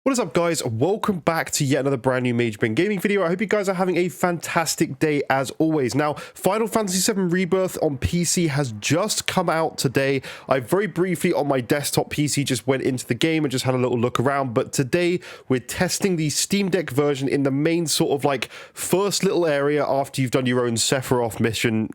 What is up, guys? Welcome back to yet another brand new Major Ben Gaming video. I hope you guys are having a fantastic day as always. Now, Final Fantasy VII Rebirth on PC has just come out today. I very briefly on my desktop PC just went into the game and just had a little look around, but today we're testing the Steam Deck version in the main sort of like first little area after you've done your own Sephiroth mission,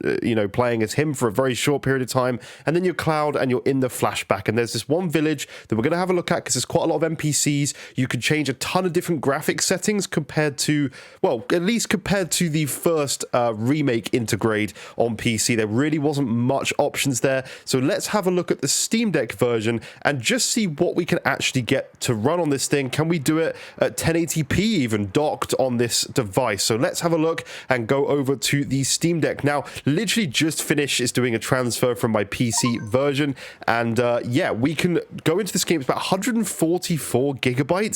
playing as him for a very short period of time, and then you're Cloud and you're in the flashback, and there's this one village that we're going to have a look at because there's quite a lot of NPCs. You can change a ton of different graphic settings compared to, well, at least compared to the first remake intergrade on PC. There really wasn't much options there. So let's have a look at the Steam Deck version and just see what we can actually get to run on this thing. Can we do it at 1080p even docked on this device? So let's have a look and go over to the Steam Deck. Now, literally just finished is doing a transfer from my PC version. And yeah, we can go into this game. It's about 144 gigabytes.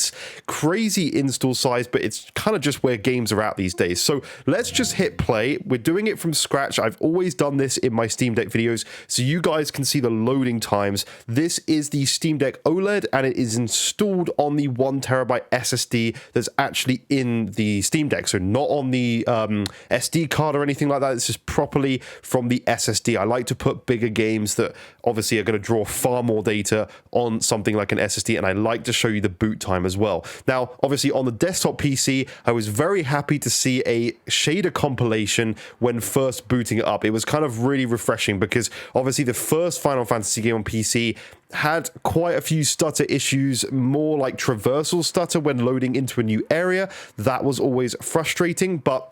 Crazy install size, but it's kind of just where games are at these days. So let's just hit play. We're doing it from scratch. I've always done this in my Steam Deck videos so you guys can see the loading times. This is the Steam Deck OLED and it is installed on the 1TB SSD that's actually in the Steam Deck, so not on the SD card or anything like that. It's just properly from the SSD. I like to put bigger games that obviously are going to draw far more data on something like an SSD, and I like to show you the boot time as well. Now, obviously on the desktop PC, I was very happy to see a shader compilation when first booting it up. It was kind of really refreshing because obviously the first Final Fantasy game on PC had quite a few stutter issues, more like traversal stutter when loading into a new area. That was always frustrating, but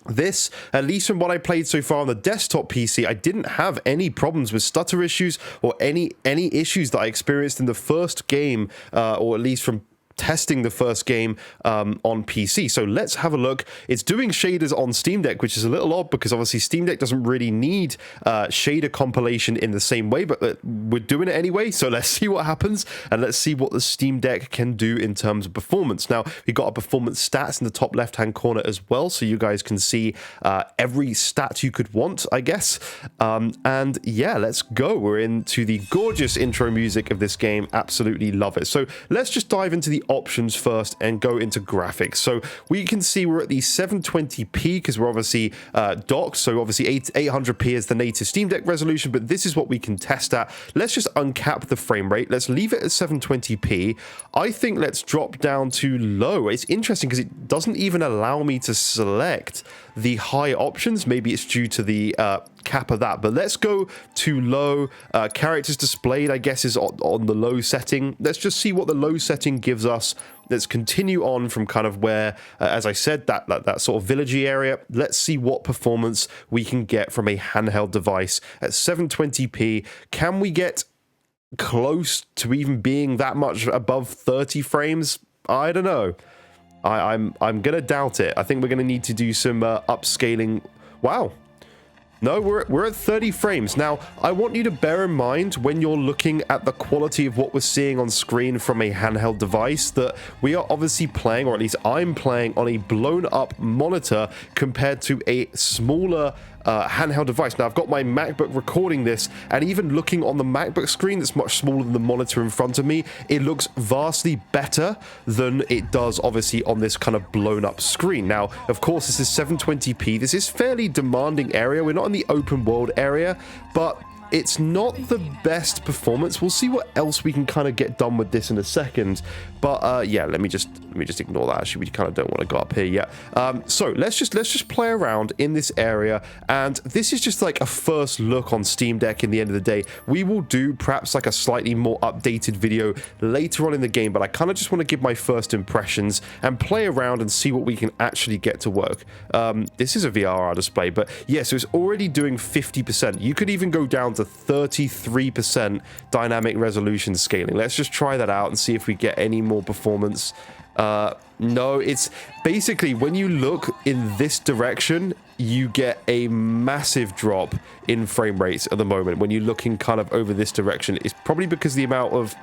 this, at least from what I played so far on the desktop PC, I didn't have any problems with stutter issues or any issues that I experienced in the first game, or at least from testing the first game on PC. So let's have a look. It's doing shaders on Steam Deck, which is a little odd because obviously Steam Deck doesn't really need shader compilation in the same way, but we're doing it anyway. So let's see what happens and let's see what the Steam Deck can do in terms of performance. Now, we've got our performance stats in the top left-hand corner as well, so you guys can see every stat you could want, I guess. And yeah, let's go. We're into the gorgeous intro music of this game. Absolutely love it. So let's just dive into the options first and go into graphics. So we can see we're at the 720p because we're obviously docked, so obviously 800p is the native Steam Deck resolution, but this is what we can test at. Let's just uncap the frame rate. Let's leave it at 720p. I think let's drop down to low. It's interesting because it doesn't even allow me to select the high options. Maybe it's due to the cap of that, but let's go to low. Characters displayed, I guess, is on the low setting. Let's just see what the low setting gives us. Let's continue on from kind of where, as I said, that sort of villagey area. Let's see what performance we can get from a handheld device at 720p. Can we get close to even being that much above 30 frames? I don't know. I'm gonna doubt it. I think we're gonna need to do some upscaling. Wow. No, we're at 30 frames. Now, I want you to bear in mind when you're looking at the quality of what we're seeing on screen from a handheld device that we are obviously playing, or at least I'm playing, on a blown up monitor compared to a smaller handheld device. Now, I've got my MacBook recording this, and even looking on the MacBook screen that's much smaller than the monitor in front of me, it looks vastly better than it does obviously on this kind of blown up screen. Now, of course, this is 720p. This is fairly demanding area. We're not in the open world area, but it's not the best performance. We'll see what else we can kind of get done with this in a second. But yeah, let me just ignore that. Actually, we kind of don't want to go up here yet. So let's just play around in this area, and this is just like a first look on Steam Deck. In the end of the day, we will do perhaps like a slightly more updated video later on in the game, but I kind of just want to give my first impressions and play around and see what we can actually get to work. This is a VRR display, but yeah, so it's already doing 50%. You could even go down to 33% dynamic resolution scaling. Let's just try that out and see if we get any more performance. No, it's basically when you look in this direction, you get a massive drop in frame rates at the moment. When you're looking kind of over this direction, it's probably because the amount of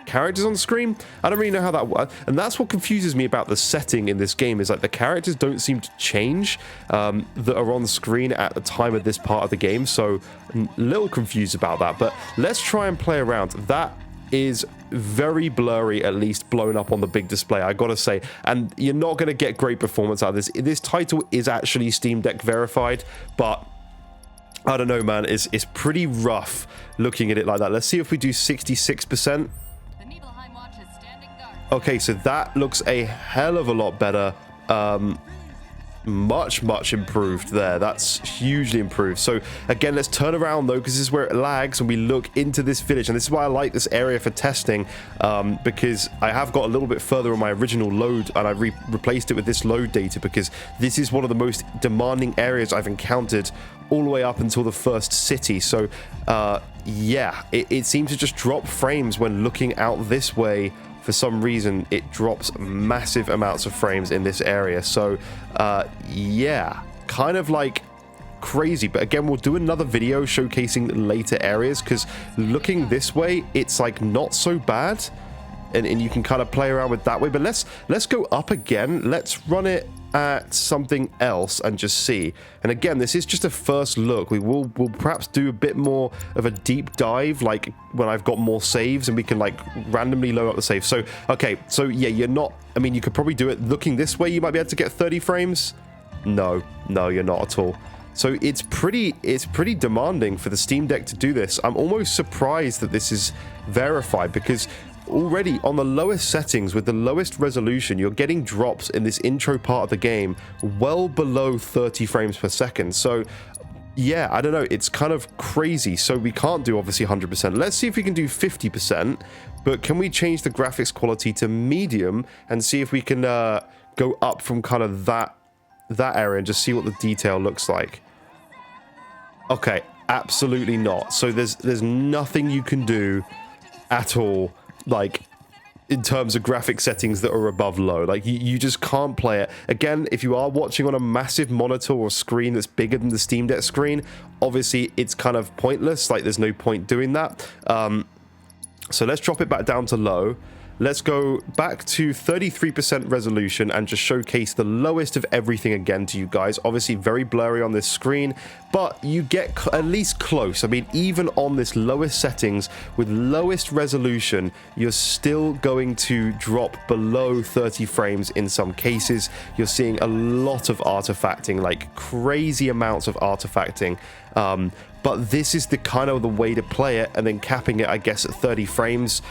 characters on screen. I don't really know how that works, and that's what confuses me about the setting in this game, is like the characters don't seem to change that are on screen at the time of this part of the game, so I'm a little confused about that. But let's try and play around. That is very blurry, at least blown up on the big display, I gotta say. And you're not gonna get great performance out of this. This title is actually Steam Deck verified, but I don't know, man. It's pretty rough looking at it like that. Let's see if we do 66%. Okay, so that looks a hell of a lot better. Much improved there. That's hugely improved. So again, let's turn around though, because this is where it lags and we look into this village. And this is why I like this area for testing, because I have got a little bit further on my original load, and I replaced it with this load data, because this is one of the most demanding areas I've encountered all the way up until the first city. So yeah, it seems to just drop frames when looking out this way. For some reason, it drops massive amounts of frames in this area. So yeah, kind of like crazy. But again, we'll do another video showcasing later areas, because looking this way, it's like not so bad, and you can kind of play around with that way. But let's go up again. Let's run it at something else and just see. And again, this is just a first look. We'll perhaps do a bit more of a deep dive, like when I've got more saves and we can like randomly load up the save. So okay, so yeah, you're not, I mean, you could probably do it looking this way. You might be able to get 30 frames. No, you're not at all. So it's pretty demanding for the Steam Deck to do this. I'm almost surprised that this is verified, because already on the lowest settings with the lowest resolution, you're getting drops in this intro part of the game well below 30 frames per second. So yeah, I don't know, it's kind of crazy. So we can't do obviously 100%. Let's see if we can do 50%, but can we change the graphics quality to medium and see if we can go up from kind of that area and just see what the detail looks like. Okay, absolutely not. So there's nothing you can do at all, like in terms of graphic settings that are above low. Like you just can't play it. Again, if you are watching on a massive monitor or screen that's bigger than the Steam Deck screen, obviously it's kind of pointless. Like there's no point doing that. So let's drop it back down to low. Let's go back to 33% resolution and just showcase the lowest of everything again to you guys. Obviously very blurry on this screen, but you get at least close. I mean, even on this lowest settings with lowest resolution, you're still going to drop below 30 frames in some cases. You're seeing a lot of artifacting, like crazy amounts of artifacting. But this is the kind of the way to play it, and then capping it, I guess, at 30 frames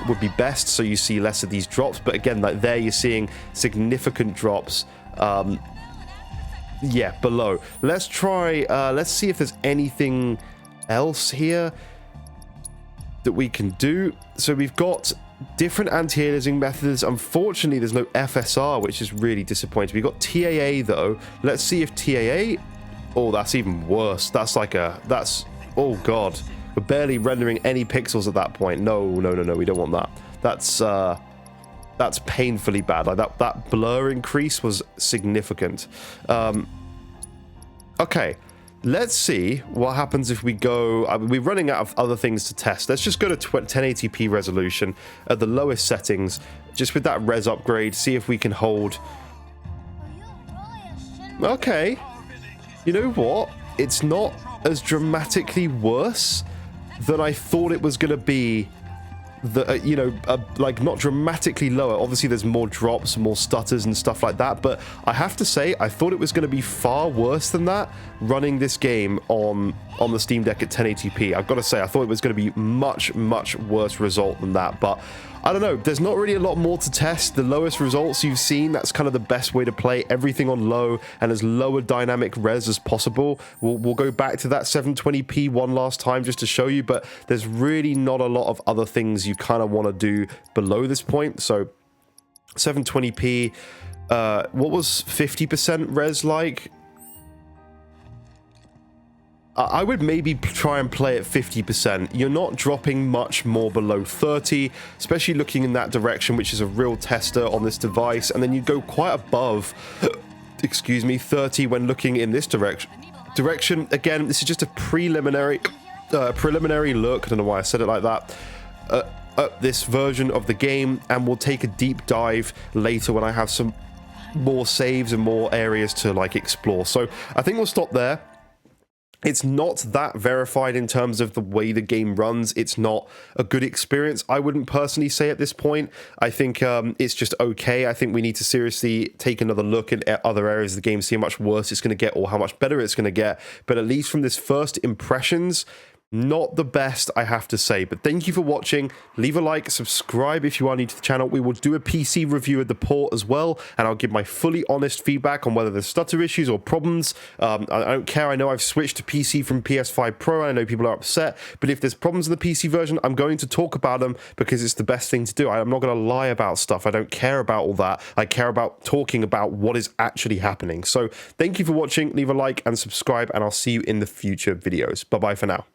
would be best, so you see less of these drops. But again, like there, you're seeing significant drops. Yeah, below. Let's try. Let's see if there's anything else here that we can do. So we've got different anti-aliasing methods. Unfortunately, there's no FSR, which is really disappointing. We've got TAA though. Let's see if TAA. Oh, that's even worse. That's like that's, oh god. We're barely rendering any pixels at that point. No, we don't want that. That's painfully bad. Like that blur increase was significant. Okay, let's see what happens if we go, I mean, we're running out of other things to test. Let's just go to 1080p resolution at the lowest settings, just with that res upgrade, see if we can hold. Okay. You know what? It's not as dramatically worse than I thought it was going to be. You know, like not dramatically lower. Obviously, there's more drops, more stutters and stuff like that. But I have to say, I thought it was going to be far worse than that running this game on the Steam Deck at 1080p. I've got to say, I thought it was going to be much worse result than that. But I don't know. There's not really a lot more to test. The lowest results you've seen, that's kind of the best way to play everything on low and as low a dynamic res as possible. We'll go back to that 720p one last time just to show you, but there's really not a lot of other things you kind of want to do below this point. So 720p, what was 50% res like? I would maybe try and play at 50%. You're not dropping much more below 30, especially looking in that direction, which is a real tester on this device. And then you go quite above, excuse me, 30 when looking in this direction. Again, this is just a preliminary look. I don't know why I said it like that. At this version of the game, and we'll take a deep dive later when I have some more saves and more areas to like explore. So I think we'll stop there. It's not that verified in terms of the way the game runs. It's not a good experience, I wouldn't personally say at this point. I think it's just okay. I think we need to seriously take another look at other areas of the game, see how much worse it's going to get or how much better it's going to get. But at least from this first impressions, not the best, I have to say. But thank you for watching. Leave a like, subscribe if you are new to the channel. We will do a PC review of the port as well, and I'll give my fully honest feedback on whether there's stutter issues or problems. I don't care. I know I've switched to PC from PS5 Pro, and I know people are upset, but if there's problems in the PC version, I'm going to talk about them because it's the best thing to do. I'm not going to lie about stuff. I don't care about all that. I care about talking about what is actually happening. So thank you for watching. Leave a like and subscribe, and I'll see you in the future videos. Bye-bye for now.